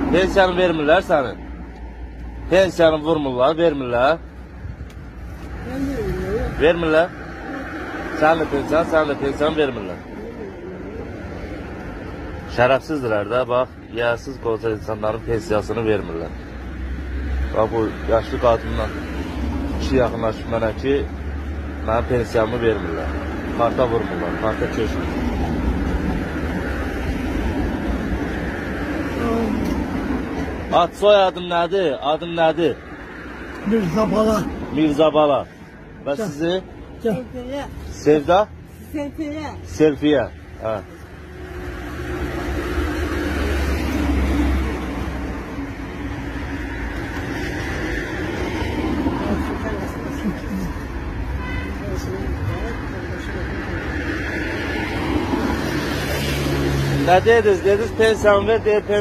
Pensiyanı vermirlər sənin. Pensiyanı vurmurlar, vermirlər. Vermirlər. Sen de pensiyan vermirlər. Şərəfsizdirlər də, bax, yersiz qoca insanların pensiyasını vermirlər. Bax, bu yaşlı qadınla kişi yaxınlaşıb mənə ki, mənim pensiyamı vermirlər. Karta vurmurlar, karta köşmür. Ad soyadım nədir? Adım nədir? Mirza Bala. Mirza Bala. Və sizi? Selfiye. Sevda? Selfiye. Selfiye. Hə. Nə dediniz? Dediniz pensiyon ver, deyir pensiyon.